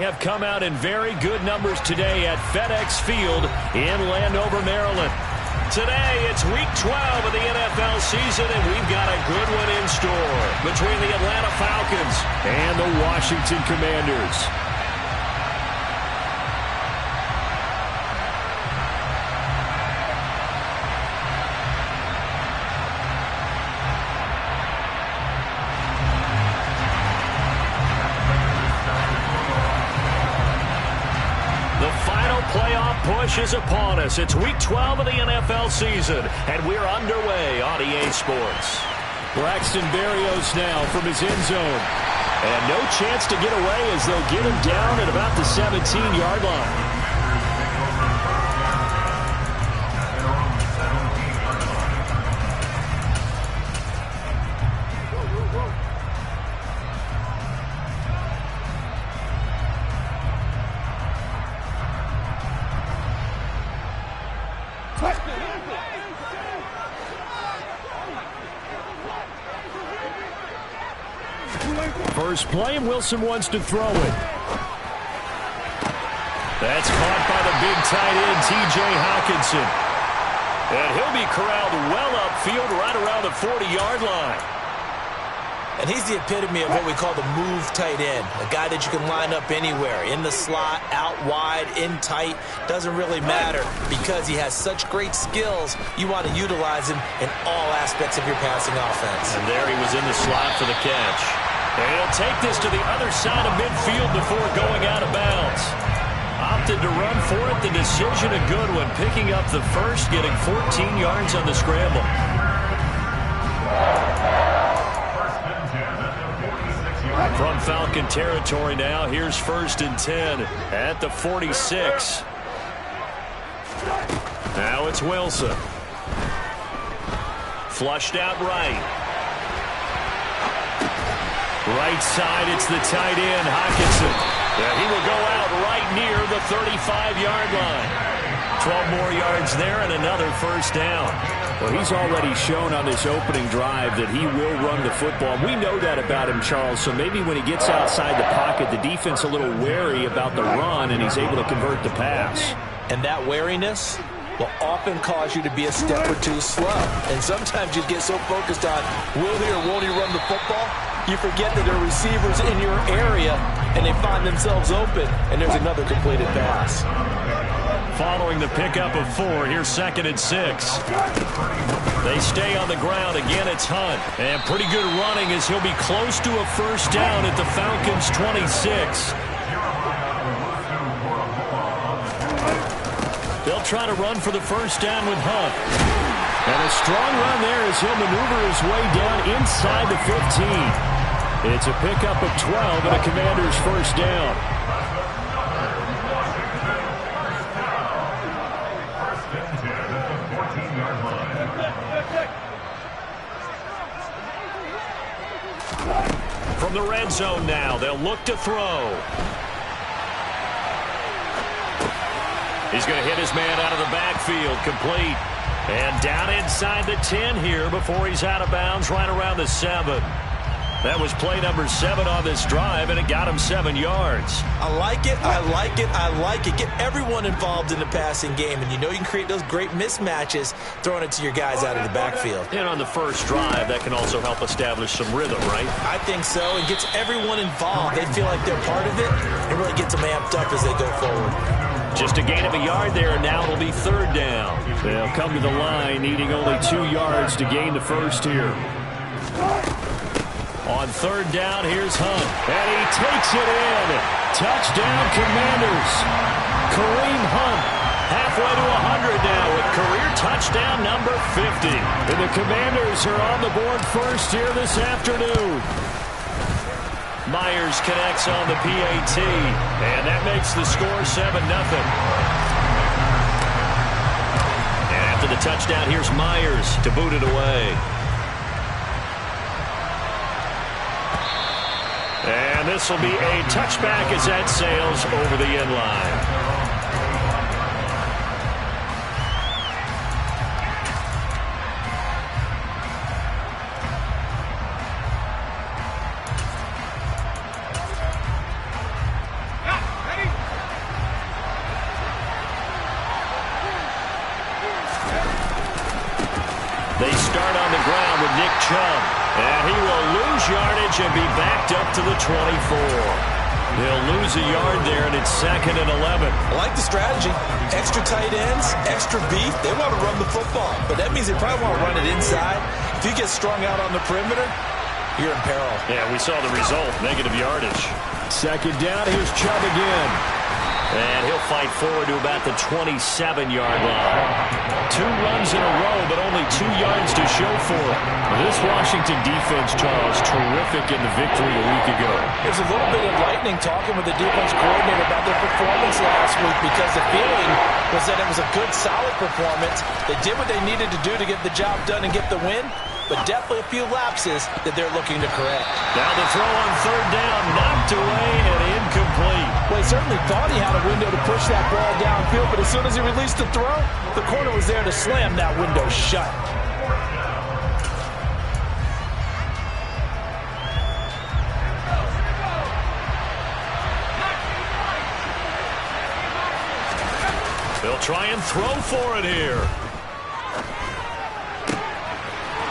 Have come out in very good numbers today at FedEx Field in Landover, Maryland. Today, it's Week 12 of the NFL season, and we've got a good one in store between the Atlanta Falcons and the Washington Commanders. Push is upon us. It's Week 12 of the NFL season, and we're underway on EA Sports. Braxton Berrios now from his end zone. And no chance to get away as they'll get him down at about the 17-yard line. First play, and Wilson wants to throw it. That's caught by the big tight end, T.J. Hockenson. And he'll be corralled well upfield right around the 40-yard line. And he's the epitome of what we call the move tight end, a guy that you can line up anywhere, in the slot, out wide, in tight, doesn't really matter because he has such great skills. You want to utilize him in all aspects of your passing offense. And there he was in the slot for the catch. And he'll take this to the other side of midfield before going out of bounds. Opted to run for it. The decision a good one. Picking up the first, getting 14 yards on the scramble. From Falcon territory now, here's 1st and 10 at the 46. Now it's Wilson. Flushed out right. Right side, it's the tight end, Hockenson. Yeah, he will go out right near the 35-yard line. 12 more yards there and another first down. Well, he's already shown on this opening drive that he will run the football. We know that about him, Charles, so maybe when he gets outside the pocket, the defense a little wary about the run, and he's able to convert the pass. And that wariness will often cause you to be a step or two slow. And sometimes you get so focused on will he or won't he run the football, you forget that there are receivers in your area, and they find themselves open, and there's another completed pass. Following the pickup of 4, here's 2nd and 6. They stay on the ground. Again, it's Hunt. And pretty good running as he'll be close to a first down at the Falcons' 26. They'll try to run for the first down with Hunt. And a strong run there as he'll maneuver his way down inside the 15. It's a pickup of 12 and a Commander's first down. From the red zone now, they'll look to throw. He's going to hit his man out of the backfield, complete. And down inside the 10 here before he's out of bounds right around the 7. That was play number 7 on this drive, and it got him 7 yards. I like it, I like it, I like it. Get everyone involved in the passing game, and you know you can create those great mismatches throwing it to your guys out of the backfield. And on the first drive, that can also help establish some rhythm, right? I think so. It gets everyone involved. They feel like they're part of it. It really gets them amped up as they go forward. Just a gain of a yard there, and now it'll be 3rd down. They'll come to the line, needing only 2 yards to gain the first here. On 3rd down, here's Hunt. And he takes it in. Touchdown, Commanders. Kareem Hunt, halfway to 100 now with career touchdown number 50. And the Commanders are on the board first here this afternoon. Myers connects on the PAT, and that makes the score 7-0. And after the touchdown, here's Myers to boot it away. And this will be a touchback as that sails over the end line. start on the ground with Nick Chubb. And he will lose yardage and be backed up to the 24. He'll lose a yard there, and it's 2nd and 11. I like the strategy. Extra tight ends, extra beef. They want to run the football, but that means they probably want to run it inside. If you get strung out on the perimeter, you're in peril. Yeah, we saw the result, negative yardage. 2nd down, here's Chubb again. And he'll fight forward to about the 27-yard line. 2 runs in a row, but only 2 yards to show for it. This Washington defense, Charles, terrific in the victory a week ago. There's a little bit of lightning talking with the defense coordinator about their performance last week because the feeling was that it was a good, solid performance. They did what they needed to do to get the job done and get the win, but definitely a few lapses that they're looking to correct. Now the throw on 3rd down, knocked away and incomplete. Well, he certainly thought he had a window to push that ball downfield, but as soon as he released the throw, the corner was there to slam that window shut. They'll try and throw for it here.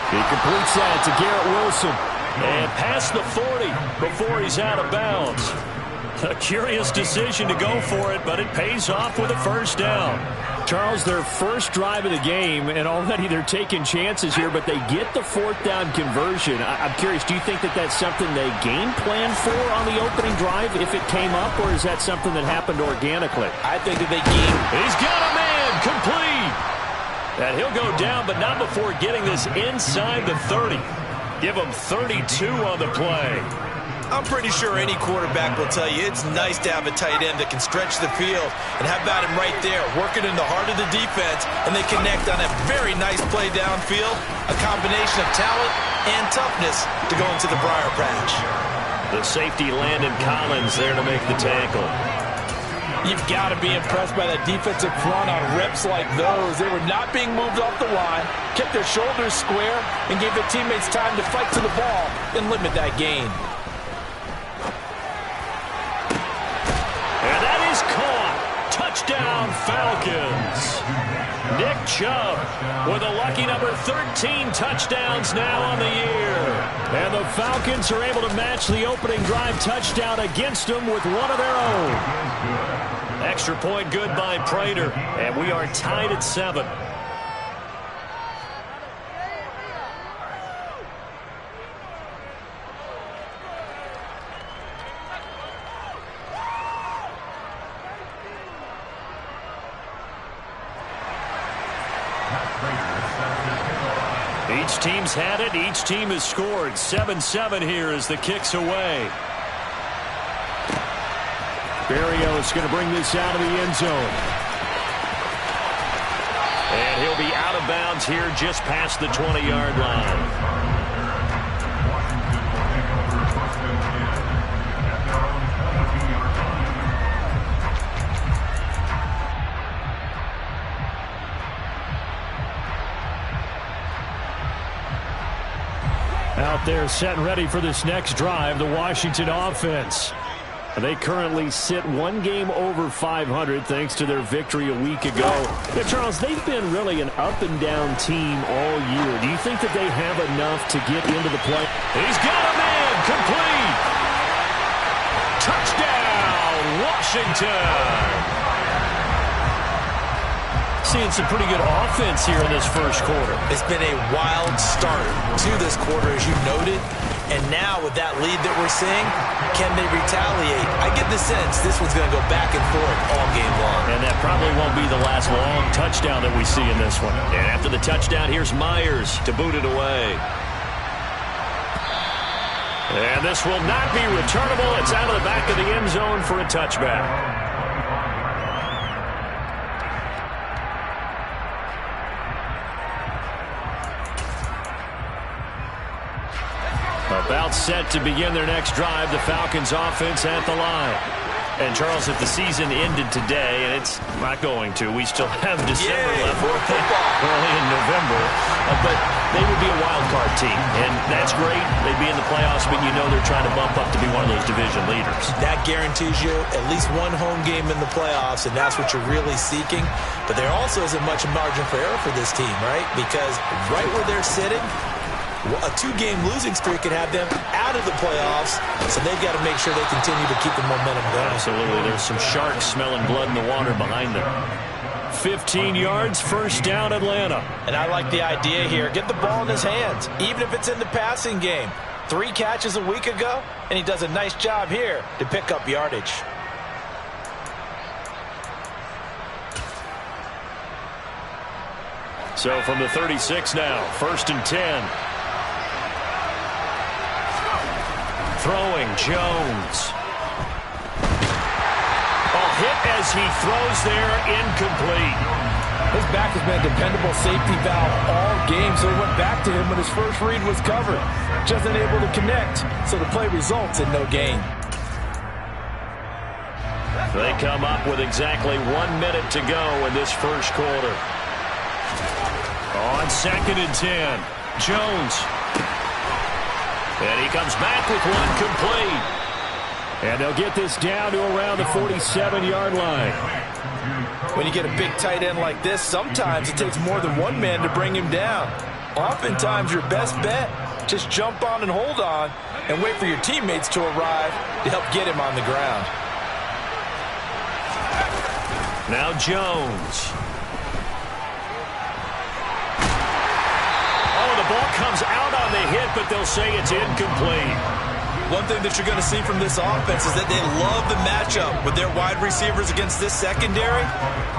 He completes that to Garrett Wilson. And past the 40 before he's out of bounds. A curious decision to go for it, but it pays off with a 1st down. Charles, their first drive of the game, and already they're taking chances here, but they get the 4th down conversion. I'm curious, do you think that that's something they game planned for on the opening drive if it came up, or is that something that happened organically? I think that they game. He's got a man complete. And he'll go down, but not before getting this inside the 30. Give him 32 on the play. I'm pretty sure any quarterback will tell you it's nice to have a tight end that can stretch the field. And how about him right there, working in the heart of the defense, and they connect on a very nice play downfield. A combination of talent and toughness to go into the briar patch. The safety Landon Collins there to make the tackle. You've got to be impressed by that defensive front on reps like those. They were not being moved off the line, kept their shoulders square, and gave their teammates time to fight to the ball and limit that gain. And that is caught. Touchdown, Falcons. Nick Chubb with a lucky number 13 touchdowns now on the year. And the Falcons are able to match the opening drive touchdown against them with one of their own. Extra point good by Prater, and we are tied at 7. Each team's had it. Each team has scored. 7-7 here as the kick's away. Berrios going to bring this out of the end zone. And he'll be out of bounds here just past the 20-yard line. Out there set and ready for this next drive, the Washington offense. They currently sit 1 game over 500 thanks to their victory a week ago. Yeah, Charles, they've been really an up-and-down team all year. Do you think that they have enough to get into the play? He's got a man complete. Touchdown, Washington. Seeing some pretty good offense here in this first quarter. It's been a wild start to this quarter, as you noted. And now with that lead that we're seeing, can they retaliate? I get the sense this one's going to go back and forth all game long. And that probably won't be the last long touchdown that we see in this one. And after the touchdown, here's Myers to boot it away. And this will not be returnable. It's out of the back of the end zone for a touchback. About set to begin their next drive, the Falcons offense at the line. And, Charles, if the season ended today, and it's not going to, we still have December left, early in November, but they would be a wild card team, and that's great. They'd be in the playoffs, but you know they're trying to bump up to be one of those division leaders. That guarantees you at least one home game in the playoffs, and that's what you're really seeking. But there also isn't much margin for error for this team, right? Because right where they're sitting, a 2-game losing streak could have them out of the playoffs, so they've got to make sure they continue to keep the momentum going. Absolutely. There's some sharks smelling blood in the water behind them. 15 yards, first down, Atlanta. And I like the idea here. Get the ball in his hands, even if it's in the passing game. 3 catches a week ago, and he does a nice job here to pick up yardage. So from the 36 now, first and 10. Throwing, Jones. Ball hit as he throws there, incomplete. His back has been a dependable safety valve all game, so it went back to him when his first read was covered. Just unable to connect, so the play results in no gain. They come up with exactly 1 minute to go in this first quarter. On second and 10, Jones. And he comes back with one complete. And they'll get this down to around the 47-yard line. When you get a big tight end like this, sometimes it takes more than one man to bring him down. Oftentimes, your best bet, just jump on and hold on and wait for your teammates to arrive to help get him on the ground. Now Jones. The ball comes out on the hit, but they'll say it's incomplete. One thing that you're going to see from this offense is that they love the matchup with their wide receivers against this secondary.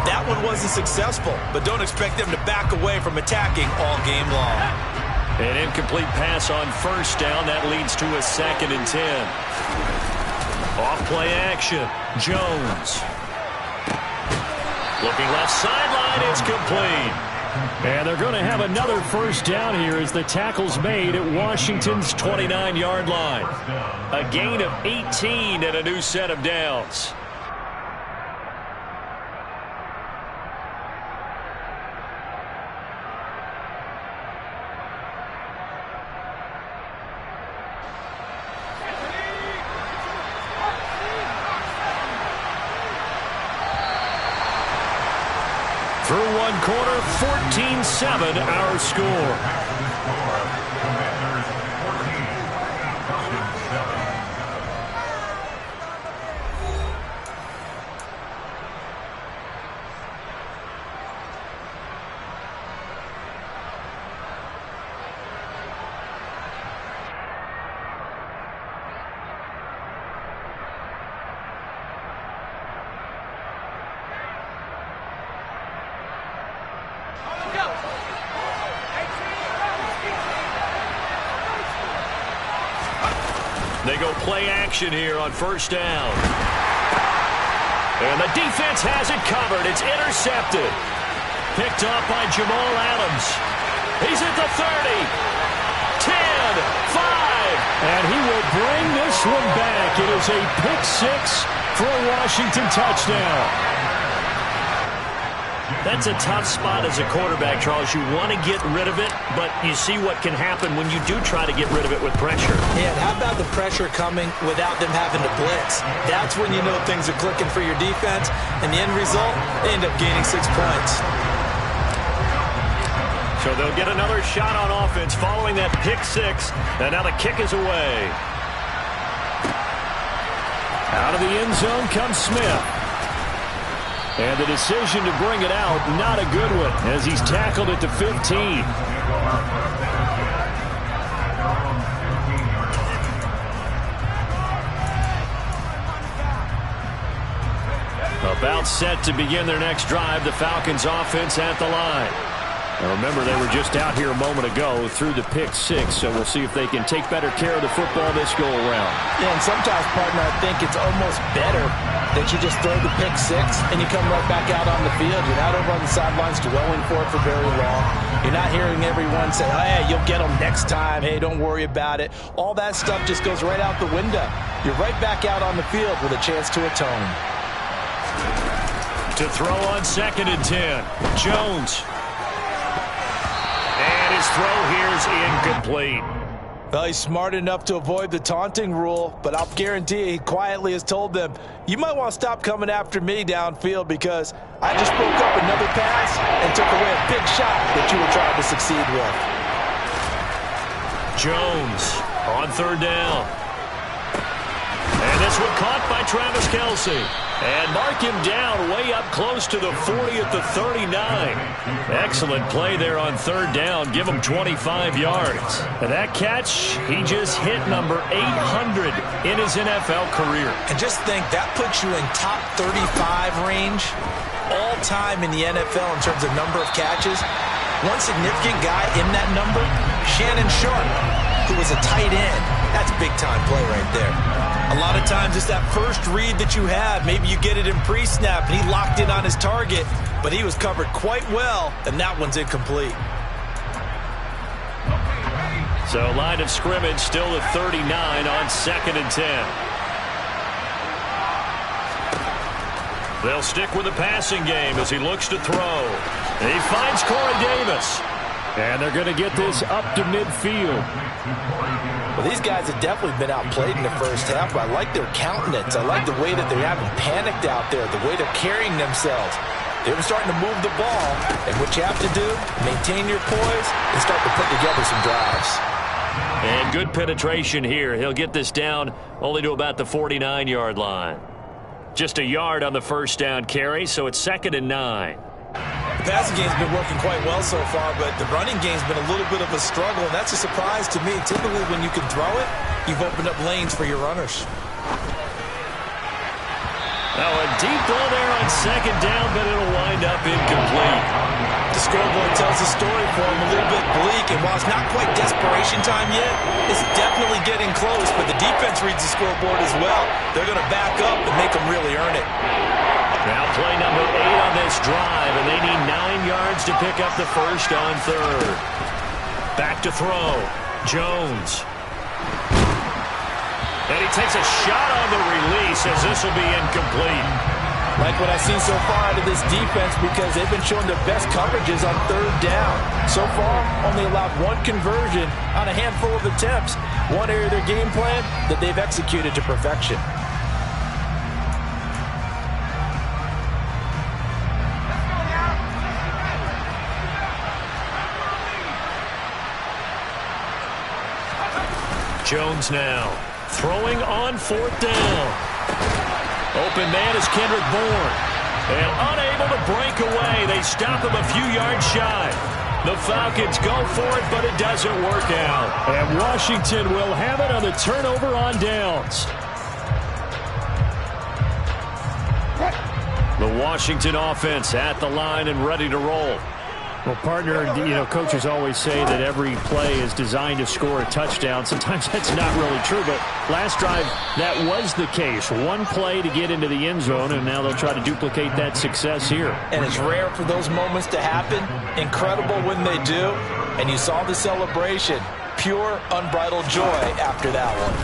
That one wasn't successful, but don't expect them to back away from attacking all game long. An incomplete pass on first down. That leads to a second and 10. Off play action. Jones. Looking left sideline. It's complete. And they're going to have another first down here as the tackle's made at Washington's 29-yard line. A gain of 18 and a new set of downs. Through one quarter, 14-7 our score. They go play action here on first down. And the defense has it covered. It's intercepted. Picked up by Jamal Adams. He's at the 30. 10, 5. And he will bring this one back. It is a pick six for a Washington touchdown. That's a tough spot as a quarterback, Charles. You want to get rid of it, but you see what can happen when you do try to get rid of it with pressure. Yeah, how about the pressure coming without them having to blitz? That's when you know things are clicking for your defense, and the end result, they end up gaining 6 points. So they'll get another shot on offense following that pick six, and now the kick is away. Out of the end zone comes Smith. And the decision to bring it out, not a good one, as he's tackled at the 15. About set to begin their next drive, the Falcons offense at the line. Now remember, they were just out here a moment ago through the pick six, so we'll see if they can take better care of the football this go-around. Yeah, and sometimes, partner, I think it's almost better that you just throw the pick six and you come right back out on the field. You're not over on the sidelines dwelling for it for very long. You're not hearing everyone say, oh, hey, you'll get them next time. Hey, don't worry about it. All that stuff just goes right out the window. You're right back out on the field with a chance to atone. To throw on 2nd and 10, Jones. And his throw here is incomplete. Well, he's smart enough to avoid the taunting rule, but I'll guarantee you he quietly has told them, you might want to stop coming after me downfield because I just broke up another pass and took away a big shot that you were trying to succeed with. Jones on 3rd down. And this one caught by Travis Kelce. And mark him down way up close to the 40 at the 39. Excellent play there on 3rd down. Give him 25 yards. And that catch, he just hit number 800 in his NFL career. And just think, that puts you in top 35 range all time in the NFL in terms of number of catches. One significant guy in that number, Shannon Sharp, who was a tight end. That's big-time play right there. A lot of times it's that first read that you have. Maybe you get it in pre-snap, and he locked in on his target, but he was covered quite well, and that one's incomplete. So line of scrimmage still at 39 on 2nd and 10. They'll stick with the passing game as he looks to throw. He finds Corey Davis. And they're going to get this up to midfield. Well, these guys have definitely been outplayed in the first half, but I like their countenance. I like the way that they haven't panicked out there, the way they're carrying themselves. They're starting to move the ball, and what you have to do, maintain your poise and start to put together some drives. And good penetration here. He'll get this down only to about the 49-yard line. Just a yard on the first down carry, so it's 2nd and 9. The passing game's been working quite well so far, but the running game's been a little bit of a struggle, and that's a surprise to me. Typically, when you can throw it, you've opened up lanes for your runners. Now a deep ball there on 2nd down, but it'll wind up incomplete. The scoreboard tells the story for him a little bit bleak, and while it's not quite desperation time yet, it's definitely getting close, but the defense reads the scoreboard as well. They're going to back up and make them really earn it. Now play number 8 on this drive, and they need 9 yards to pick up the first on 3rd. Back to throw. Jones. And he takes a shot on the release as this will be incomplete. Like what I've seen so far out of this defense because they've been showing their best coverages on 3rd down. So far, only allowed one conversion on a handful of attempts. One area of their game plan that they've executed to perfection. Jones now throwing on 4th down. Open man is Kendrick Bourne. And unable to break away. They stop him a few yards shy. The Falcons go for it, but it doesn't work out. And Washington will have it on the turnover on downs. The Washington offense at the line and ready to roll. Well, partner, you know, coaches always say that every play is designed to score a touchdown. Sometimes that's not really true, but last drive, that was the case. One play to get into the end zone, and now they'll try to duplicate that success here. And it's rare for those moments to happen. Incredible when they do. And you saw the celebration. Pure, unbridled joy after that one.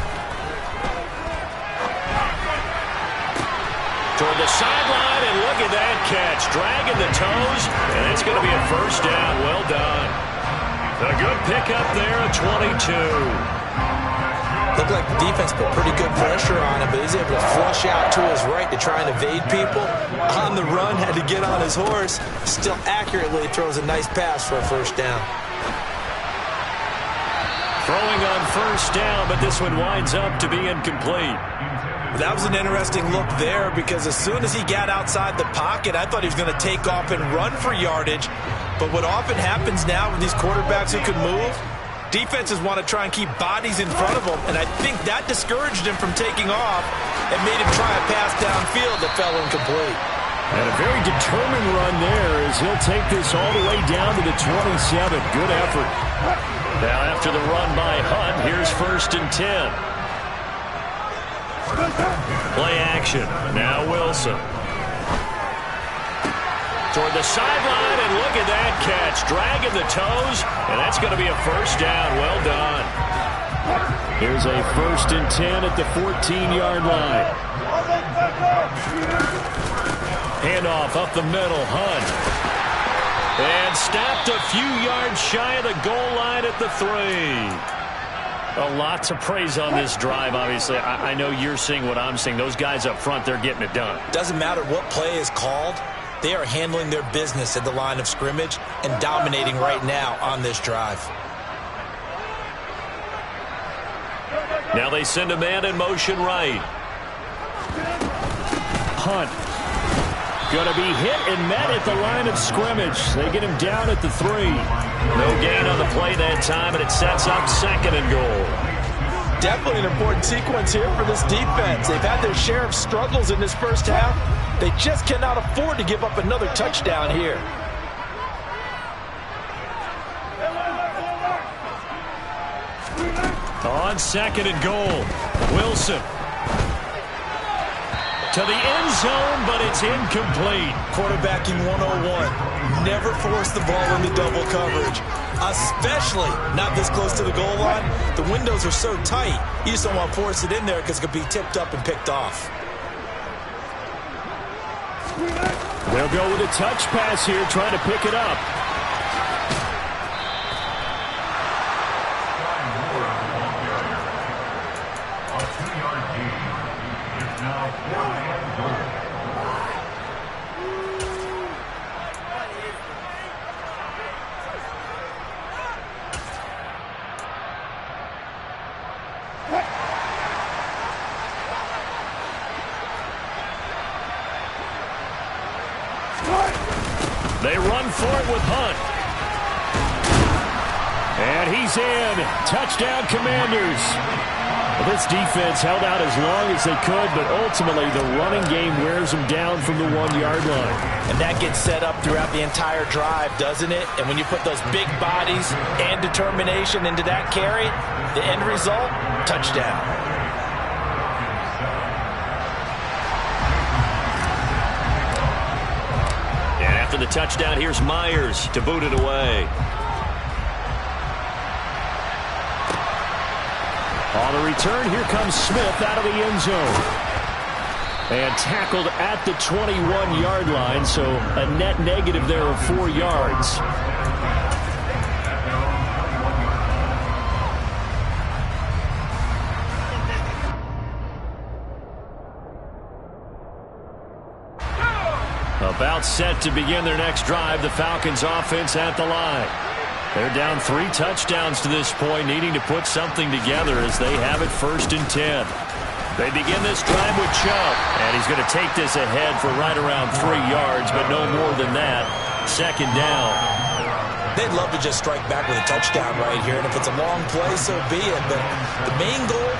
Toward the sideline, and look at that catch. Dragging the toes, and it's going to be a first down. Well done. A good pickup there at 22. Looked like the defense put pretty good pressure on him, but he's able to flush out to his right to try and evade people. On the run, had to get on his horse. Still accurately throws a nice pass for a first down. Throwing on first down, but this one winds up to be incomplete. That was an interesting look there because as soon as he got outside the pocket, I thought he was going to take off and run for yardage. But what often happens now with these quarterbacks who can move, defenses want to try and keep bodies in front of them, and I think that discouraged him from taking off and made him try a pass downfield that fell incomplete. And a very determined run there as he'll take this all the way down to the 27. Good effort. Now after the run by Hunt, here's 1st and 10. Play action. Now Wilson. Toward the sideline, and look at that catch. Dragging the toes, and that's going to be a 1st down. Well done. Here's a 1st and 10 at the 14-yard line. Handoff up the middle, Hunt. And snapped a few yards shy of the goal line at the 3. A lot to praise on this drive, obviously. I know you're seeing what I'm seeing. Those guys up front, they're getting it done. Doesn't matter what play is called. They are handling their business at the line of scrimmage and dominating right now on this drive. Now they send a man in motion right. Hunt. Going to be hit and met at the line of scrimmage. They get him down at the 3. No gain on the play that time, and it sets up 2nd and goal. Definitely an important sequence here for this defense. They've had their share of struggles in this first half. They just cannot afford to give up another touchdown here. On 2nd and goal, Wilson. To the end zone, but it's incomplete. Quarterbacking 101. Never force the ball into double coverage, especially not this close to the goal line. The windows are so tight, you just don't want to force it in there because it could be tipped up and picked off. They'll go with a touch pass here, trying to pick it up. They run for it with Hunt. And he's in. Touchdown, Commanders. Well, this defense held out as long as they could, but ultimately the running game wears them down from the 1-yard line. And that gets set up throughout the entire drive, doesn't it? And when you put those big bodies and determination into that carry, the end result, touchdown. After the touchdown, here's Myers to boot it away. On the return, here comes Smith out of the end zone. And tackled at the 21-yard line, so a net negative there of 4 yards. About set to begin their next drive, the Falcons offense at the line. They're down 3 touchdowns to this point, needing to put something together as they have it 1st and 10. They begin this drive with Chubb, and he's going to take this ahead for right around 3 yards, but no more than that. 2nd down. They'd love to just strike back with a touchdown right here, and if it's a long play, so be it. But the main goal,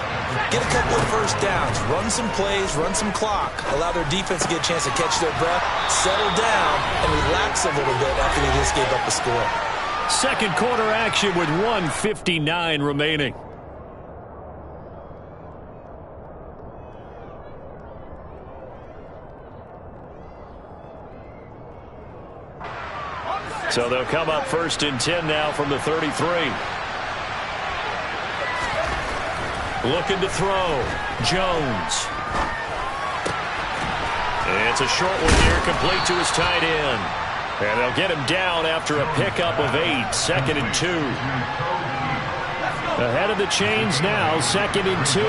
get a couple of 1st downs, run some plays, run some clock, allow their defense to get a chance to catch their breath, settle down, and relax a little bit after they just gave up a score. 2nd quarter action with 1:59 remaining. So they'll come up 1st and 10 now from the 33. Looking to throw. Jones. It's a short one here, complete to his tight end. And they'll get him down after a pickup of 8. 2nd and 2. Ahead of the chains now, 2nd and 2.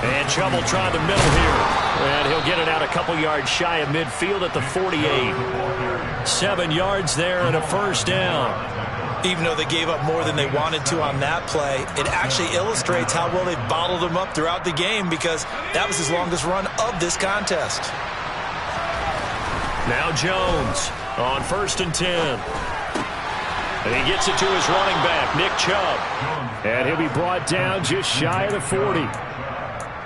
And Chubb will try the middle here. And he'll get it out a couple yards shy of midfield at the 48. 7 yards there and a 1st down. Even though they gave up more than they wanted to on that play, it actually illustrates how well they bottled him up throughout the game because that was his longest run of this contest. Now Jones on 1st and 10. And he gets it to his running back, Nick Chubb. And he'll be brought down just shy of the 40.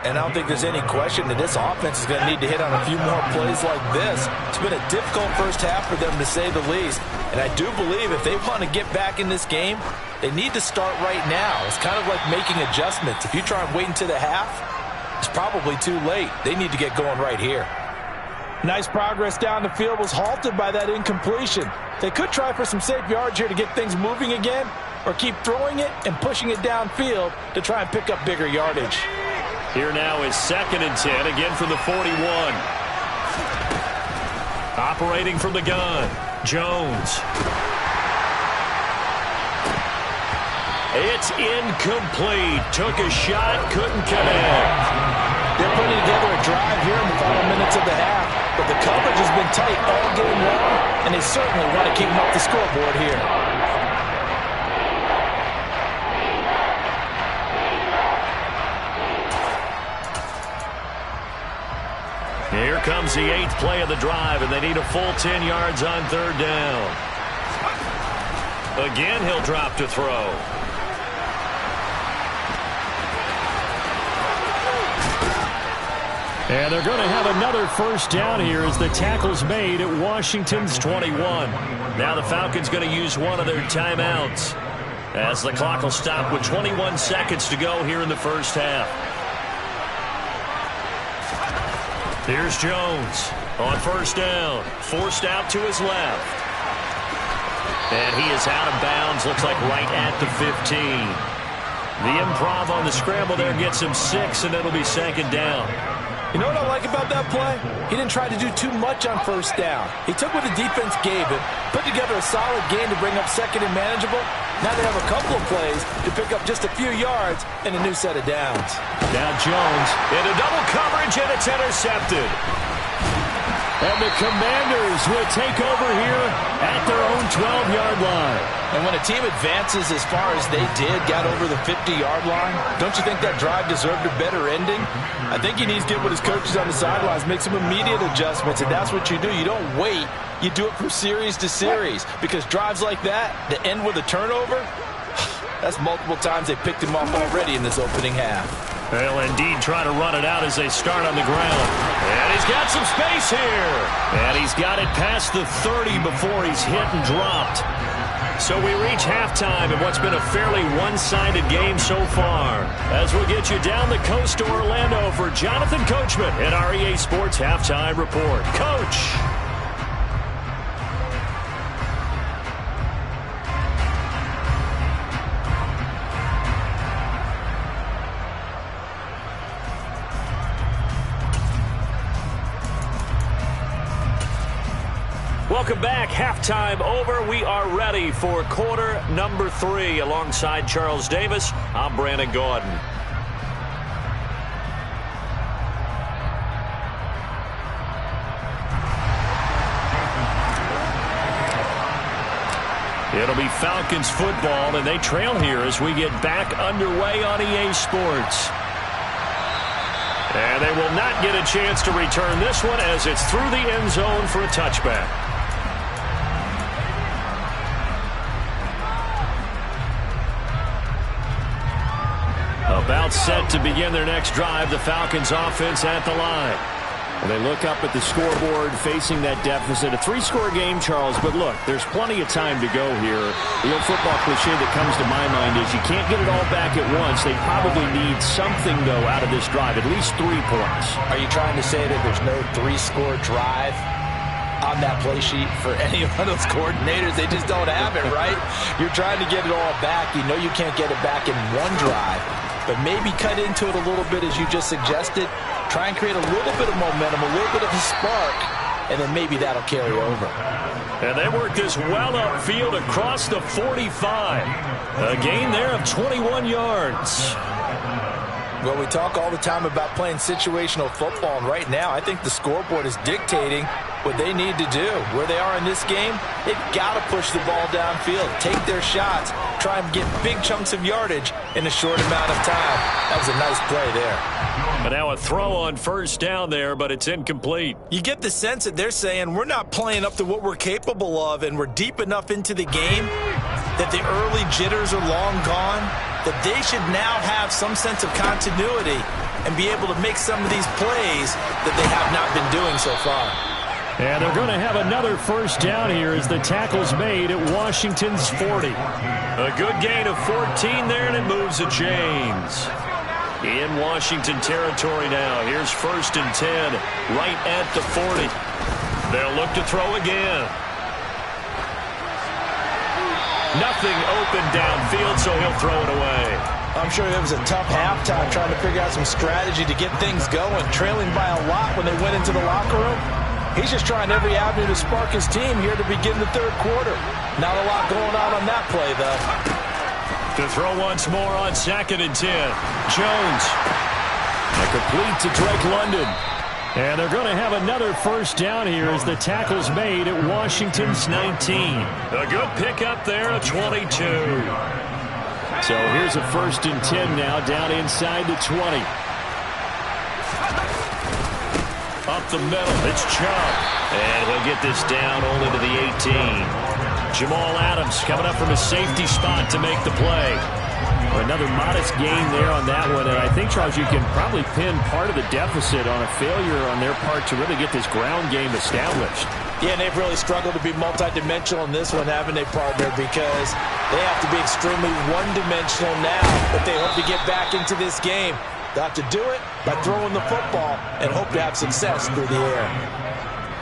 And I don't think there's any question that this offense is going to need to hit on a few more plays like this. It's been a difficult first half for them, to say the least. And I do believe if they want to get back in this game, they need to start right now. It's kind of like making adjustments. If you try and wait until the half, it's probably too late. They need to get going right here. Nice progress down the field was halted by that incompletion. They could try for some safe yards here to get things moving again, or keep throwing it and pushing it downfield to try and pick up bigger yardage. Here now is 2nd and 10, again from the 41. Operating from the gun, Jones. It's incomplete. Took a shot, couldn't connect. They're putting together a drive here in the final minutes of the half, but the coverage has been tight all game long, and they certainly want to keep them off the scoreboard here. Here comes the 8th play of the drive, and they need a full 10 yards on 3rd down. Again, he'll drop to throw. And they're going to have another first down here as the tackle's made at Washington's 21. Now the Falcons going to use one of their timeouts as the clock will stop with 21 seconds to go here in the first half. Here's Jones on first down, forced out to his left. And he is out of bounds, looks like right at the 15. The improv on the scramble there gets him 6, and it'll be 2nd down. You know what I like about that play? He didn't try to do too much on first down. He took what the defense gave him, put together a solid game to bring up 2nd and manageable. Now they have a couple of plays to pick up just a few yards and a new set of downs. Now Jones into double coverage, and it's intercepted. And the Commanders will take over here at their own 12-yard line. And when a team advances as far as they did, got over the 50-yard line, don't you think that drive deserved a better ending? I think he needs to get with his coaches on the sidelines, make some immediate adjustments, and that's what you do. You don't wait. You do it from series to series, because drives like that end with a turnover, that's multiple times they picked him off already in this opening half. They'll indeed try to run it out as they start on the ground. And he's got some space here. And he's got it past the 30 before he's hit and dropped. So we reach halftime in what's been a fairly one-sided game so far. As we'll get you down the coast to Orlando for Jonathan Coachman at our EA Sports Halftime Report. Coach! Welcome back. Halftime over. We are ready for quarter number 3. Alongside Charles Davis, I'm Brandon Gaudin. It'll be Falcons football, and they trail here as we get back underway on EA Sports. And they will not get a chance to return this one as it's through the end zone for a touchback. About set to begin their next drive, the Falcons offense at the line. And they look up at the scoreboard facing that deficit. A 3-score game, Charles, but look, there's plenty of time to go here. The old football cliche that comes to my mind is you can't get it all back at once. They probably need something, though, out of this drive, at least 3 points. Are you trying to say that there's no 3-score drive on that play sheet for any one of those coordinators? They just don't have it, right? You're trying to get it all back. You know you can't get it back in one drive. But maybe cut into it a little bit, as you just suggested. Try and create a little bit of momentum, a little bit of a spark, and then maybe that'll carry over. And they work this well upfield across the 45. A gain there of 21 yards. Well, we talk all the time about playing situational football, and right now I think the scoreboard is dictating what they need to do. Where they are in this game, they've got to push the ball downfield, take their shots, try and get big chunks of yardage in a short amount of time. That was a nice play there. And now a throw on first down there, but it's incomplete. You get the sense that they're saying we're not playing up to what we're capable of, and we're deep enough into the game that the early jitters are long gone, that they should now have some sense of continuity and be able to make some of these plays that they have not been doing so far. And they're going to have another first down here as the tackle's made at Washington's 40. A good gain of 14 there, and it moves the chains. In Washington territory now. Here's 1st and 10, right at the 40. They'll look to throw again. Nothing open downfield, so he'll throw it away. I'm sure it was a tough halftime trying to figure out some strategy to get things going, trailing by a lot when they went into the locker room. He's just trying every avenue to spark his team here to begin the 3rd quarter. Not a lot going on that play, though. To throw once more on 2nd and 10. Jones. A complete to Drake London. And they're going to have another first down here as the tackle's made at Washington's 19. A good pickup there at 22. So here's a 1st and 10 now down inside the 20. Up the middle, it's Chubb. And he'll get this down only to the 18. Jamal Adams coming up from a safety spot to make the play. Another modest gain there on that one, and I think, Charles, you can probably pin part of the deficit on a failure on their part to really get this ground game established. Yeah, and they've really struggled to be multidimensional in this one, haven't they, partner? Because they have to be extremely one-dimensional now if they hope to get back into this game. They'll have to do it by throwing the football and hope to have success through the air.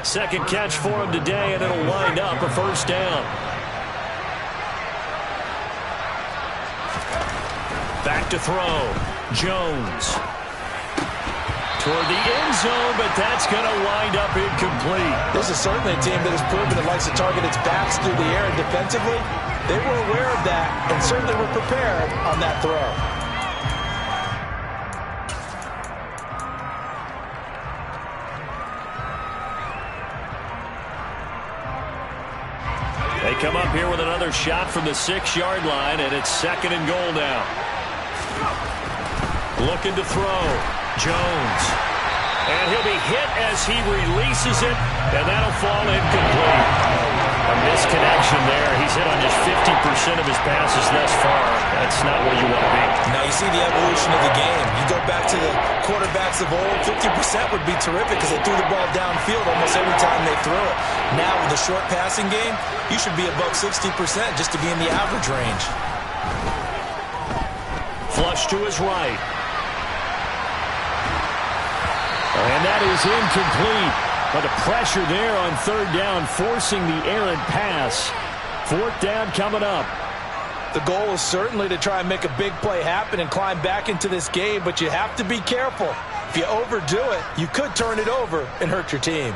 2nd catch for him today, and it'll wind up a first down. Back to throw. Jones. Toward the end zone, but that's going to wind up incomplete. This is certainly a team that has proven it likes to target its backs through the air, and defensively, they were aware of that and certainly were prepared on that throw. They come up here with another shot from the 6-yard line, and it's 2nd and goal now. Looking to throw. Jones. And he'll be hit as he releases it, and that'll fall incomplete. A misconnection there. He's hit on just 50% of his passes thus far. That's not where you want to be. Now you see the evolution of the game. You go back to the quarterbacks of old, 50% would be terrific because they threw the ball downfield almost every time they threw it. Now with the short passing game, you should be above 60% just to be in the average range. Flush to his right. And that is incomplete. But the pressure there on 3rd down, forcing the errant pass. 4th down coming up. The goal is certainly to try and make a big play happen and climb back into this game, but you have to be careful. If you overdo it, you could turn it over and hurt your team.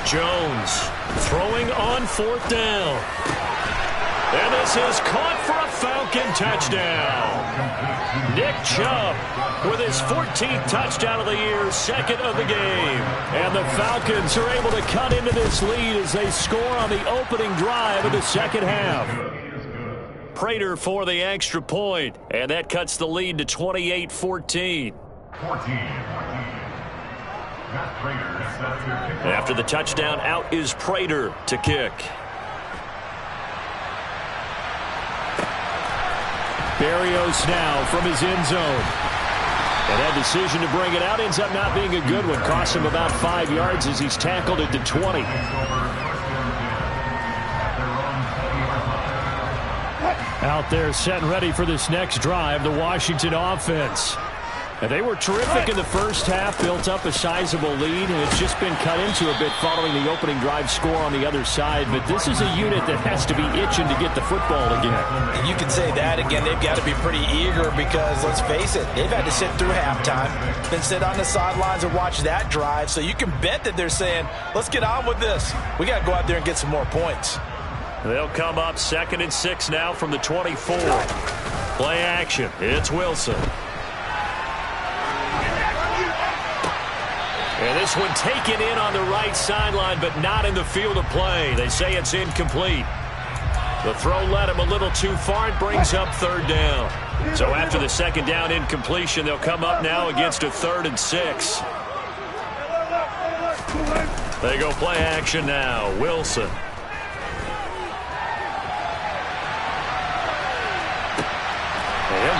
Jones throwing on 4th down. And this is caught for a Falcon touchdown. Nick Chubb with his 14th touchdown of the year, 2nd of the game. And the Falcons are able to cut into this lead as they score on the opening drive of the 2nd half. Prater for the extra point, and that cuts the lead to 28-14. After the touchdown, out is Prater to kick. Berrios now from his end zone. And that decision to bring it out ends up not being a good one. Costs him about 5 yards as he's tackled at the 20. Out there set and ready for this next drive, the Washington offense. And they were terrific in the first half, built up a sizable lead, and it's just been cut into a bit following the opening drive score on the other side. But this is a unit that has to be itching to get the football again. And you can say that again. They've got to be pretty eager because, let's face it, they've had to sit through halftime, then sit on the sidelines and watch that drive. So you can bet that they're saying, let's get on with this. We got to go out there and get some more points. They'll come up 2nd and 6 now from the 24. Play action. It's Wilson. And this one taken in on the right sideline, but not in the field of play. They say it's incomplete. The throw led him a little too far. It brings up 3rd down. So after the 2nd down incompletion, they'll come up now against a 3rd and 6. They go play action now. Wilson.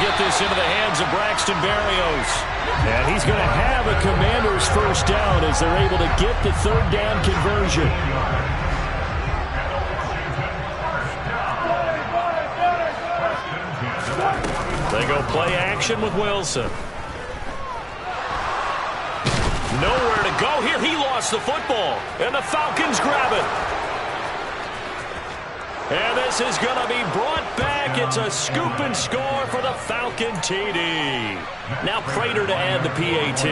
get this into the hands of Braxton Berrios. And he's going to have a Commander's first down as they're able to get the third down conversion. They go play action with Wilson. Nowhere to go here. He lost the football. And the Falcons grab it. And this is going to be brought back. It's a scoop and score for the Falcon TD. Now Prater to add the PAT.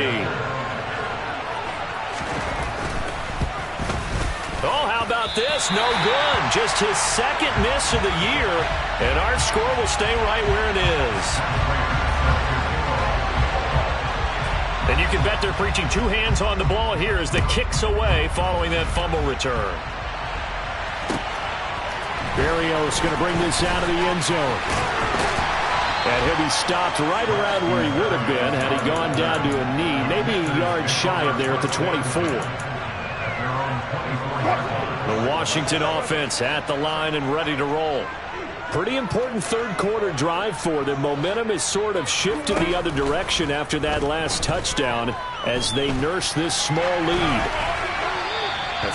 Oh, how about this? No good. Just his second miss of the year. And our score will stay right where it is. And you can bet they're preaching two hands on the ball here as the kick's away following that fumble return. Berrios going to bring this out of the end zone. And he'll be stopped right around where he would have been had he gone down to a knee, maybe a yard shy of there at the 24. The Washington offense at the line and ready to roll. Pretty important third quarter drive for them. Momentum has sort of shifted the other direction after that last touchdown as they nurse this small lead.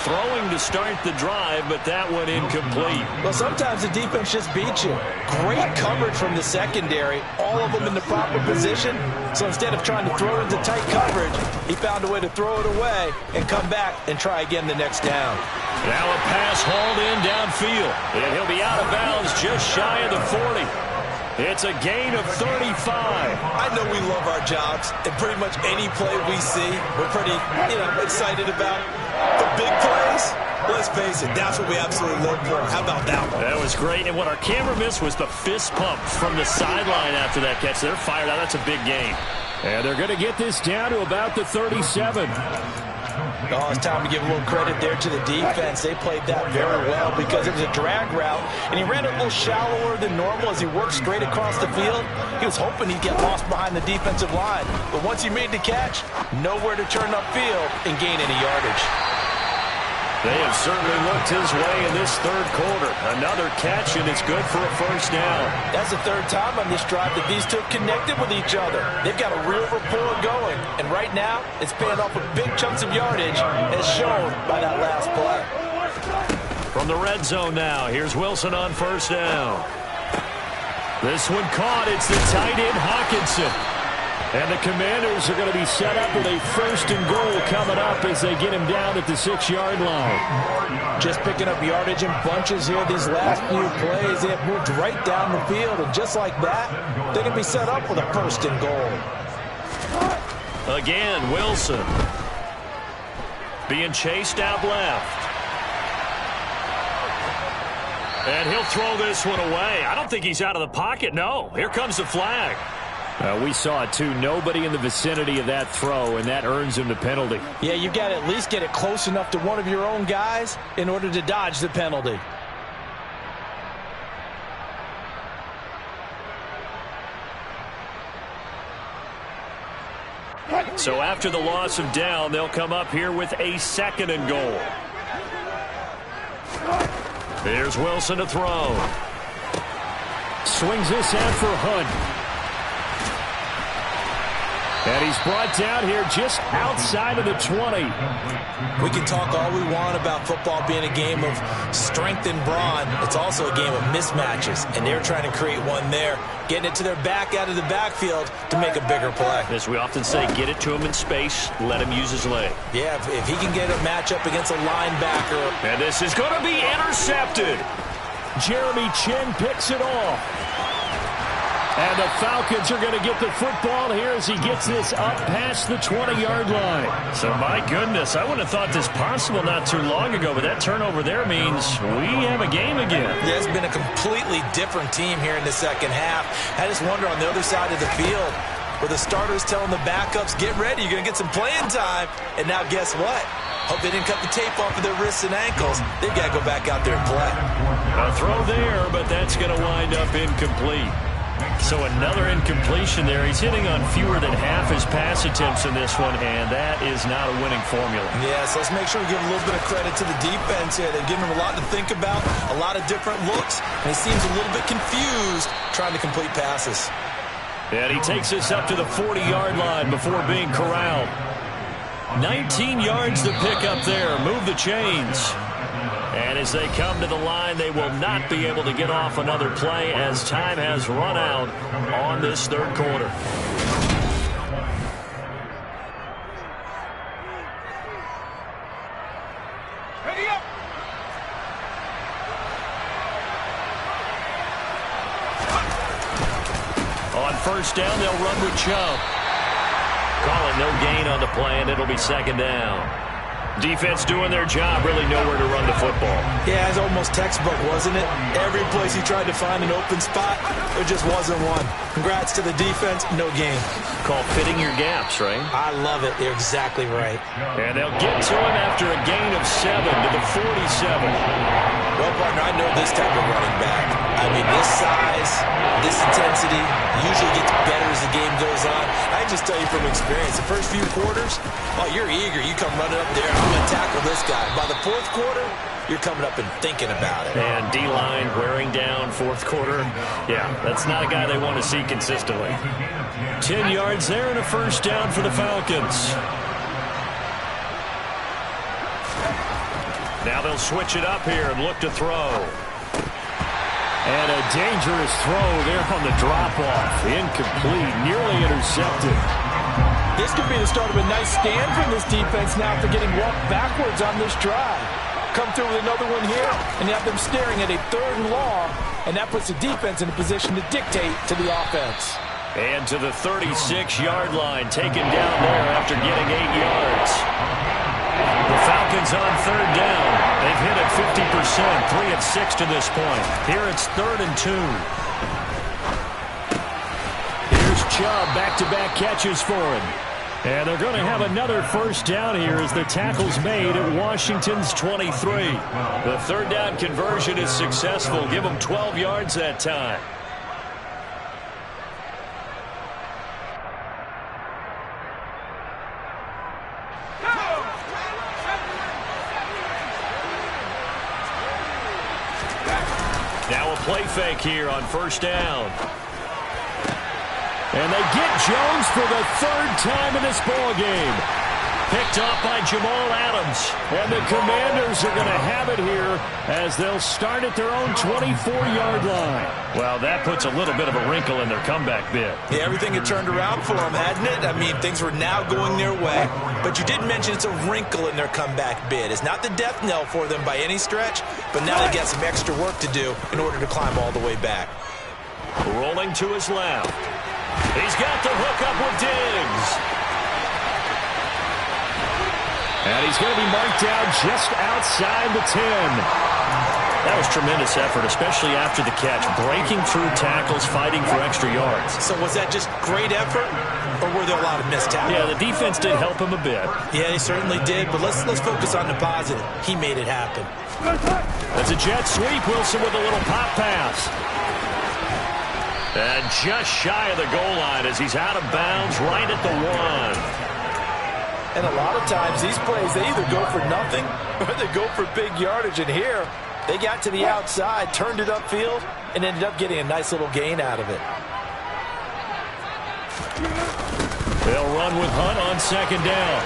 Throwing to start the drive, but that one incomplete. Well, sometimes the defense just beats you. Great coverage from the secondary, all of them in the proper position. So instead of trying to throw into tight coverage, he found a way to throw it away and come back and try again the next down. Now a pass hauled in downfield, and he'll be out of bounds just shy of the 40. It's a gain of 35. I know we love our jobs, and pretty much any play we see, we're pretty, excited about. The big plays, let's face it, that's what we absolutely live for. How about that one? That was great, and what our camera missed was the fist pump from the sideline after that catch. They're fired out. That's a big game. And they're going to get this down to about the 37. Oh, it's time to give a little credit there to the defense. They played that very well because it was a drag route, and he ran it a little shallower than normal as he worked straight across the field. He was hoping he'd get lost behind the defensive line, but once he made the catch, nowhere to turn upfield and gain any yardage. They have certainly looked his way in this third quarter. Another catch, and it's good for a first down. That's the third time on this drive that these two have connected with each other. They've got a real rapport going, and right now it's paying off with big chunks of yardage as shown by that last play. From the red zone now, here's Wilson on first down. This one caught. It's the tight end Hawkinson. And the Commanders are going to be set up with a first and goal coming up as they get him down at the 6-yard line. Just picking up yardage in bunches here these last few plays. They have moved right down the field, and just like that, they're going to be set up with a first and goal. Again, Wilson being chased out left. And he'll throw this one away. I don't think he's out of the pocket. No, here comes the flag. We saw it, too. Nobody in the vicinity of that throw, and that earns him the penalty. Yeah, you've got to at least get it close enough to one of your own guys in order to dodge the penalty. So after the loss of down, they'll come up here with a second and goal. Here's Wilson to throw. Swings this out for Hunt. And he's brought down here just outside of the 20. We can talk all we want about football being a game of strength and brawn. It's also a game of mismatches, and they're trying to create one there, getting it to their back out of the backfield to make a bigger play. As we often say, get it to him in space, let him use his leg. Yeah, if he can get a matchup against a linebacker. And this is going to be intercepted. Jeremy Chin picks it off. And the Falcons are going to get the football here as he gets this up past the 20-yard line. So, my goodness, I wouldn't have thought this possible not too long ago, but that turnover there means we have a game again. Yeah, it's been a completely different team here in the second half. I just wonder on the other side of the field, where the starters telling the backups, get ready, you're going to get some playing time. And now guess what? Hope they didn't cut the tape off of their wrists and ankles. They've got to go back out there and play. A throw there, but that's going to wind up incomplete. So another incompletion there. He's hitting on fewer than half his pass attempts in this one, and that is not a winning formula. Yeah, so let's make sure we give a little bit of credit to the defense here. They've given him a lot to think about, a lot of different looks, and he seems a little bit confused trying to complete passes. And he takes us up to the 40-yard line before being corralled. 19 yards to pick up there. Move the chains. And as they come to the line, they will not be able to get off another play as time has run out on this third quarter. On first down, they'll run with Chubb. Call it no gain on the play, and it'll be second down. Defense doing their job, really nowhere to run the football. Yeah, it's almost textbook, wasn't it? Every place he tried to find an open spot, there just wasn't one. Congrats to the defense, no gain. Called fitting your gaps, right? I love it. You're exactly right. And they'll get to him after a gain of 7 to the 47. Well, partner, I know this type of running back. I mean, this size, this intensity usually gets better as the game goes on. I just tell you from experience, the first few quarters, oh, you're eager. You come running up there, I'm going to tackle this guy. By the fourth quarter, you're coming up and thinking about it. And D-line wearing down fourth quarter. Yeah, that's not a guy they want to see consistently. 10 yards there and a first down for the Falcons. Now they'll switch it up here and look to throw. And a dangerous throw there on the drop-off. Incomplete, nearly intercepted. This could be the start of a nice stand from this defense now after getting walked backwards on this drive. Come through with another one here, and you have them staring at a 3rd and long, and that puts the defense in a position to dictate to the offense. And to the 36-yard line, taken down there after getting 8 yards. The Falcons on 3rd down. They've hit it 50%, 3 of 6 to this point. Here it's 3rd and 2. Here's Chubb, back-to-back catches for him. And they're going to have another first down here as the tackle's made at Washington's 23. The 3rd down conversion is successful. Give them 12 yards that time. Now a play fake here on first down. And they get Jones for the 3rd time in this ball game. Picked off by Jamal Adams. And the Commanders are going to have it here as they'll start at their own 24-yard line. Well, that puts a little bit of a wrinkle in their comeback bid. Yeah, everything had turned around for them, hadn't it? I mean, things were now going their way. But you did mention it's a wrinkle in their comeback bid. It's not the death knell for them by any stretch, but now they've got some extra work to do in order to climb all the way back. Rolling to his left. He's got the hook up with Diggs. And he's going to be marked down just outside the 10. That was tremendous effort, especially after the catch. Breaking through tackles, fighting for extra yards. So was that just great effort, or were there a lot of missed tackles? Yeah, the defense did help him a bit. Yeah, they certainly did, but let's focus on the positive. He made it happen. That's a jet sweep. Wilson with a little pop pass. And just shy of the goal line as he's out of bounds right at the 1. And a lot of times these plays, they either go for nothing or they go for big yardage. And here, they got to the outside, turned it upfield, and ended up getting a nice little gain out of it. They'll run with Hunt on 2nd down.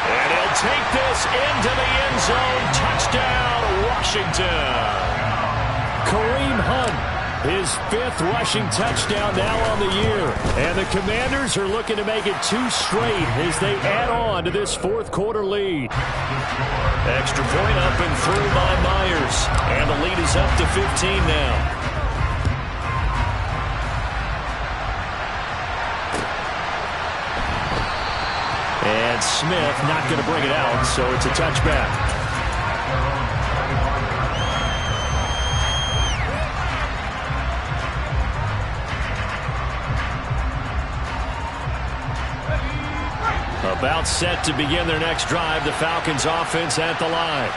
And he'll take this into the end zone. Touchdown, Washington. Kareem Hunt. His 5th rushing touchdown now on the year. And the Commanders are looking to make it 2 straight as they add on to this 4th quarter lead. Extra point up and through by Myers. And the lead is up to 15 now. And Smith not going to bring it out, so it's a touchback. About set to begin their next drive. The Falcons offense at the line.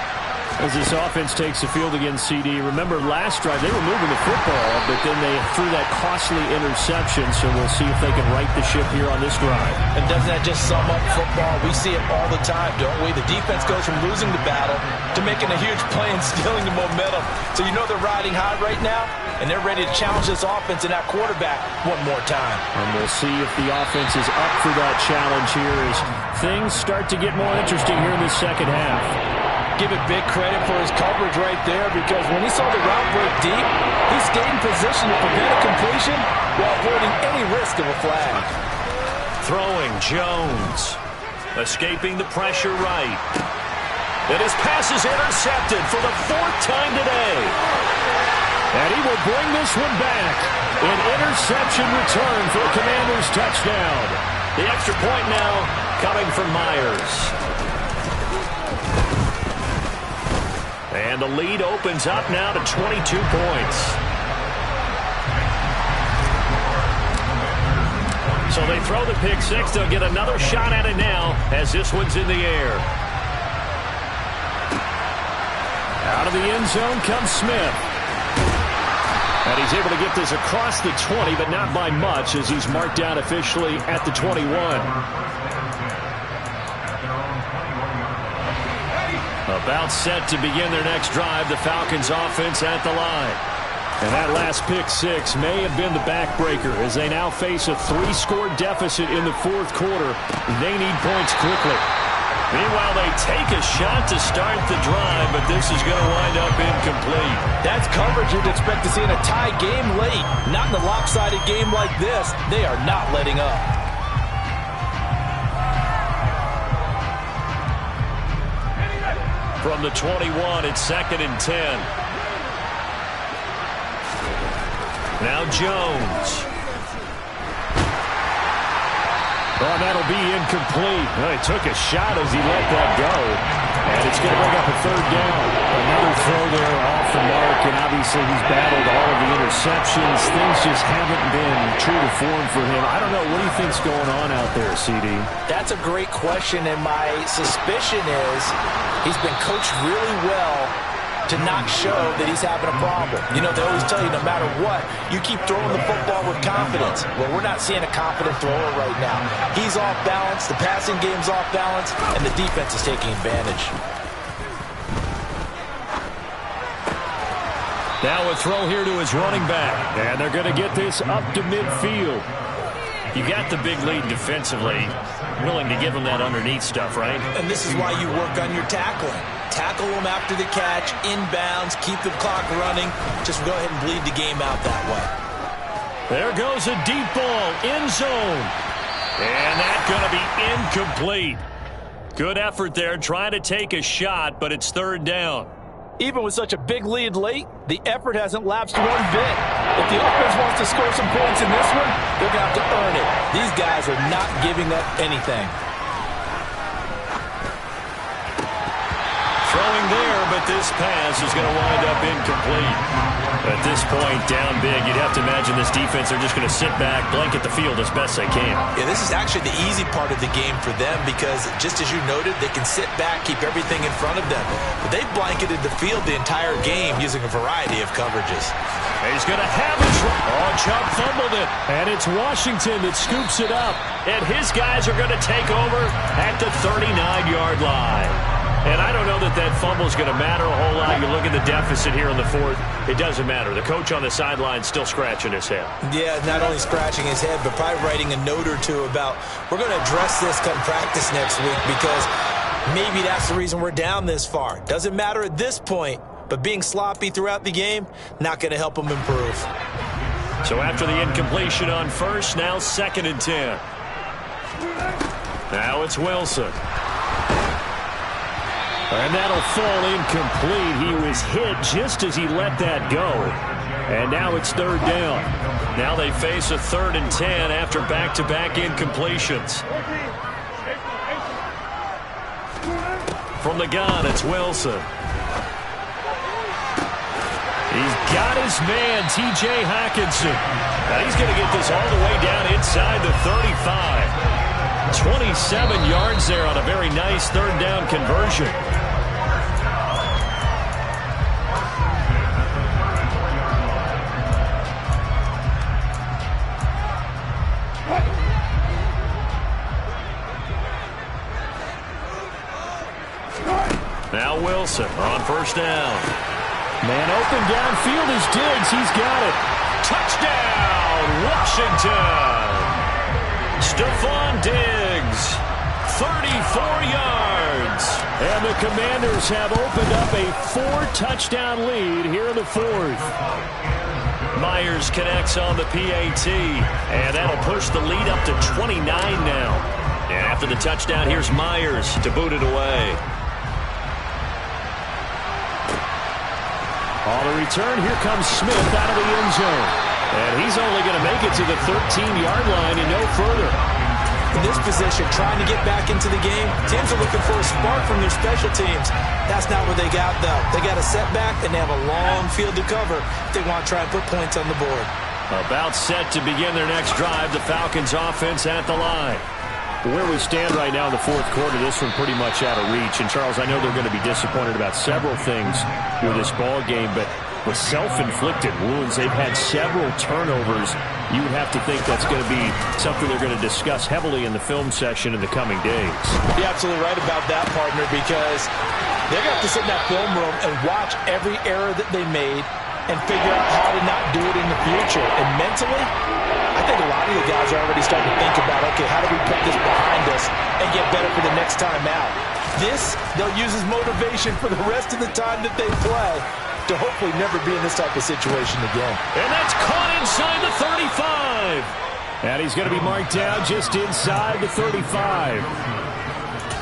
As this offense takes the field against CD, remember last drive they were moving the football, but then they threw that costly interception, so we'll see if they can right the ship here on this drive. And doesn't that just sum up football? We see it all the time, don't we? The defense goes from losing the battle to making a huge play and stealing the momentum. So you know they're riding high right now, and they're ready to challenge this offense and that quarterback one more time. And we'll see if the offense is up for that challenge here as things start to get more interesting here in the second half. Give it big credit for his coverage right there, because when he saw the route break deep, he stayed in position to prevent a completion while avoiding any risk of a flag. Throwing Jones. Escaping the pressure right. And his pass is intercepted for the 4th time today. And he will bring this one back. An interception return for a Commanders touchdown. The extra point now coming from Myers. And the lead opens up now to 22 points. So they throw the pick six. They'll get another shot at it now as this one's in the air. Out of the end zone comes Smith. And he's able to get this across the 20, but not by much as he's marked down officially at the 21. About set to begin their next drive, the Falcons offense at the line. And that last pick six may have been the backbreaker as they now face a 3-score deficit in the 4th quarter. They need points quickly. Meanwhile, they take a shot to start the drive, but this is going to wind up incomplete. That's coverage you'd expect to see in a tie game late. Not in a lopsided game like this. They are not letting up. From the 21, it's 2nd and 10. Now Jones. Oh, that'll be incomplete. Well, he took a shot as he let that go. And it's going to bring up a 3rd down. Another throw there off the mark, and obviously he's battled all of the interceptions. Things just haven't been true to form for him. I don't know. What do you think's going on out there, CD? That's a great question, and my suspicion is he's been coached really well to not show that he's having a problem. You know, they always tell you no matter what, you keep throwing the football with confidence. Well, we're not seeing a confident thrower right now. He's off balance, the passing game's off balance, and the defense is taking advantage. Now a throw here to his running back. And they're going to get this up to midfield. You got the big lead defensively. Willing to give him that underneath stuff, right? And this is why you work on your tackling. Tackle them after the catch, inbounds, keep the clock running. Just go ahead and bleed the game out that way. There goes a deep ball, end zone. And that's going to be incomplete. Good effort there, trying to take a shot, but it's 3rd down. Even with such a big lead late, the effort hasn't lapsed one bit. If the offense wants to score some points in this one, they're going to have to earn it. These guys are not giving up anything. Throwing there, but this pass is going to wind up incomplete. At this point, down big, you'd have to imagine this defense, they're just going to sit back, blanket the field as best they can. Yeah, this is actually the easy part of the game for them because, just as you noted, they can sit back, keep everything in front of them. But they've blanketed the field the entire game using a variety of coverages. He's going to have his... Oh, Chubb fumbled it. And it's Washington that scoops it up. And his guys are going to take over at the 39-yard line. And I don't know that that fumble is going to matter a whole lot. You look at the deficit here in the 4th. It doesn't matter. The coach on the sideline still scratching his head. Yeah, not only scratching his head, but probably writing a note or two about, we're going to address this come practice next week because maybe that's the reason we're down this far. Doesn't matter at this point, but being sloppy throughout the game, not going to help them improve. So after the incompletion on 1st, now 2nd and 10. Now it's Wilson. And that'll fall incomplete. He was hit just as he let that go. And now it's 3rd down. Now they face a 3rd and 10 after back-to-back incompletions. From the gun, it's Wilson. He's got his man, T.J. Hockenson. Now he's going to get this all the way down inside the 35. 27 yards there on a very nice 3rd down conversion. Now Wilson on first down. Man open downfield is Diggs. He's got it. Touchdown, Washington. Stephon Diggs, 34 yards. And the Commanders have opened up a 4-touchdown lead here in the fourth. Myers connects on the PAT, and that'll push the lead up to 29 now. And after the touchdown, here's Myers to boot it away. On the return, here comes Smith out of the end zone. And he's only going to make it to the 13-yard line and no further. In this position, trying to get back into the game, teams are looking for a spark from their special teams. That's not what they got, though. They got a setback, and they have a long field to cover if they want to try and put points on the board. About set to begin their next drive, the Falcons offense at the line. Where we stand right now in the fourth quarter, this one pretty much out of reach. And, Charles, I know they're going to be disappointed about several things with this ball game, but with self-inflicted wounds, they've had several turnovers. You would have to think that's going to be something they're going to discuss heavily in the film session in the coming days. You're absolutely right about that, partner, because they're going to have to sit in that film room and watch every error that they made and figure out how to not do it in the future. And mentally, I think a lot of the guys are already starting to think about, okay, how do we put this behind us and get better for the next time out? This, they'll use as motivation for the rest of the time that they play to hopefully never be in this type of situation again. And that's caught inside the 35. And he's going to be marked down just inside the 35.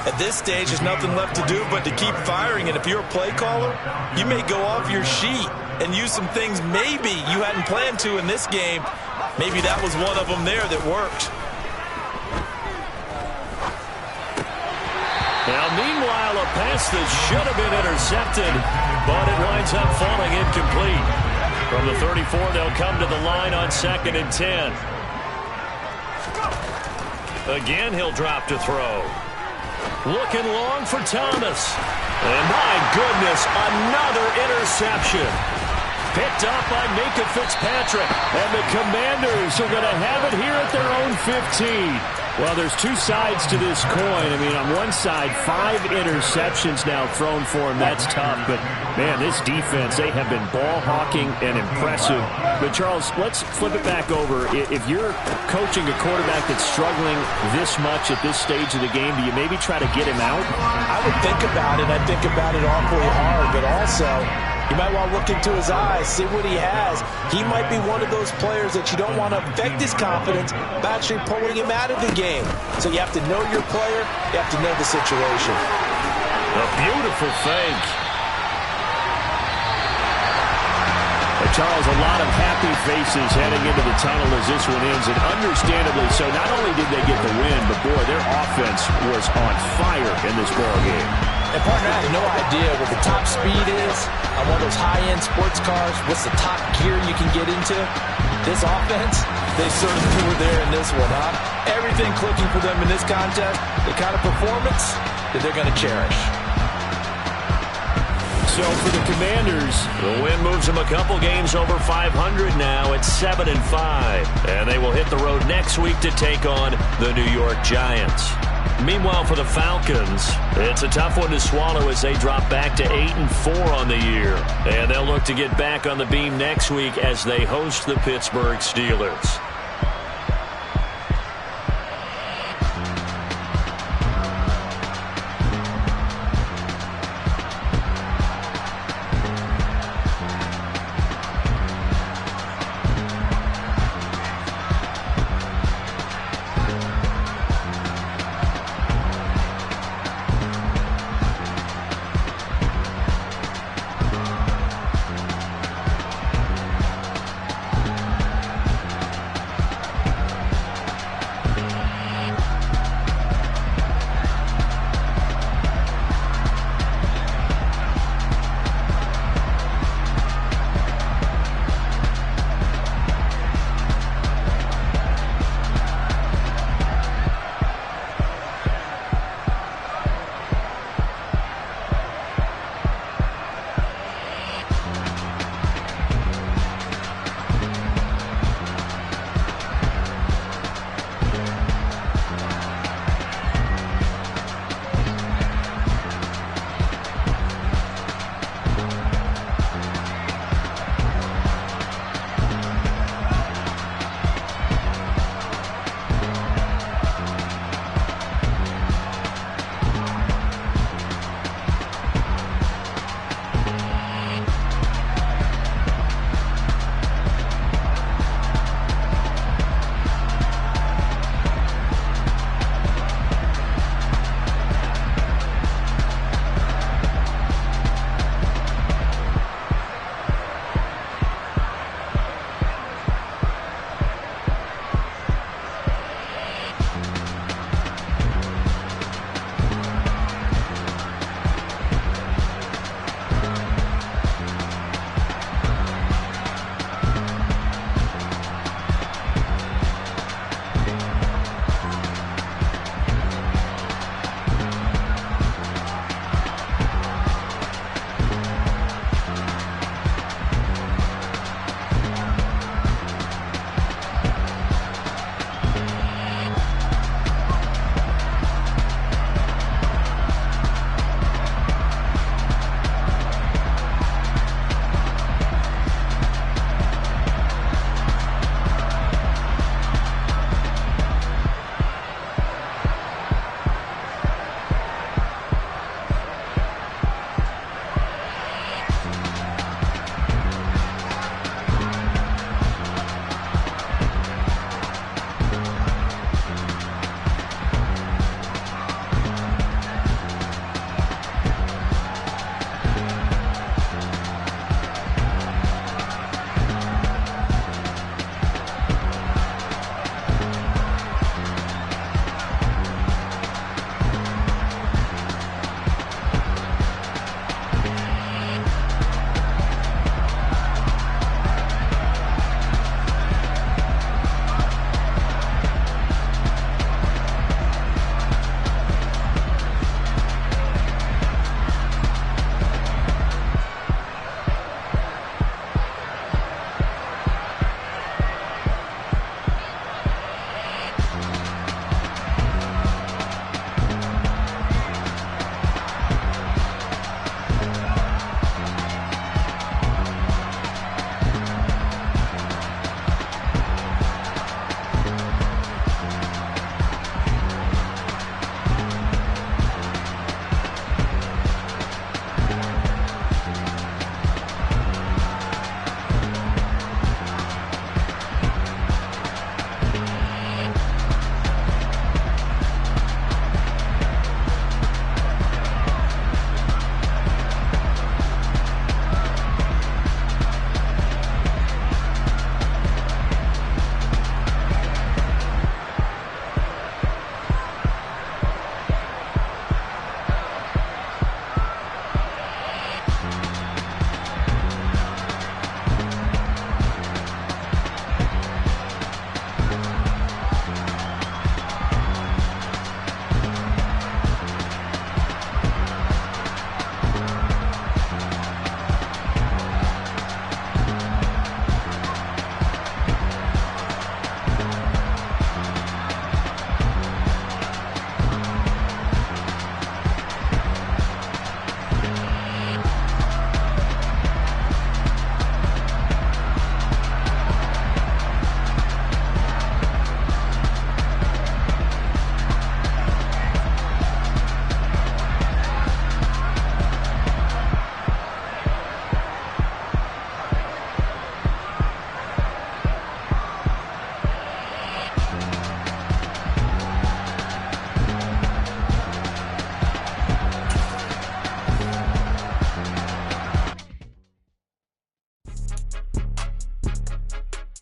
At this stage, there's nothing left to do but to keep firing. And if you're a play caller, you may go off your sheet and use some things maybe you hadn't planned to in this game. Maybe that was one of them there that worked. Now, meanwhile, a pass that should have been intercepted, but it winds up falling incomplete. From the 34, they'll come to the line on 2nd and 10. Again, he'll drop to throw. Looking long for Thomas. And my goodness, another interception. Picked up by Minka Fitzpatrick. And the Commanders are going to have it here at their own 15. Well, there's two sides to this coin. I mean, on one side, 5 interceptions now thrown for him. That's tough. But, man, this defense, they have been ball hawking and impressive. But, Charles, let's flip it back over. If you're coaching a quarterback that's struggling this much at this stage of the game, do you maybe try to get him out? I would think about it. I think about it awfully hard. But also, you might want to look into his eyes, see what he has. He might be one of those players that you don't want to affect his confidence by actually pulling him out of the game. So you have to know your player. You have to know the situation. A beautiful fake. Charles, a lot of happy faces heading into the tunnel as this one ends, and understandably so. Not only did they get the win, but, boy, their offense was on fire in this ball game. And, partner, I had no idea what the top speed is on one of those high-end sports cars. What's the top gear you can get into? This offense, they certainly were there in this one, huh? Everything clicking for them in this contest, the kind of performance that they're going to cherish. So for the Commanders, the win moves them a couple games over 500 now at 7-5. And they will hit the road next week to take on the New York Giants. Meanwhile, for the Falcons, it's a tough one to swallow as they drop back to 8-4 on the year. And they'll look to get back on the beam next week as they host the Pittsburgh Steelers.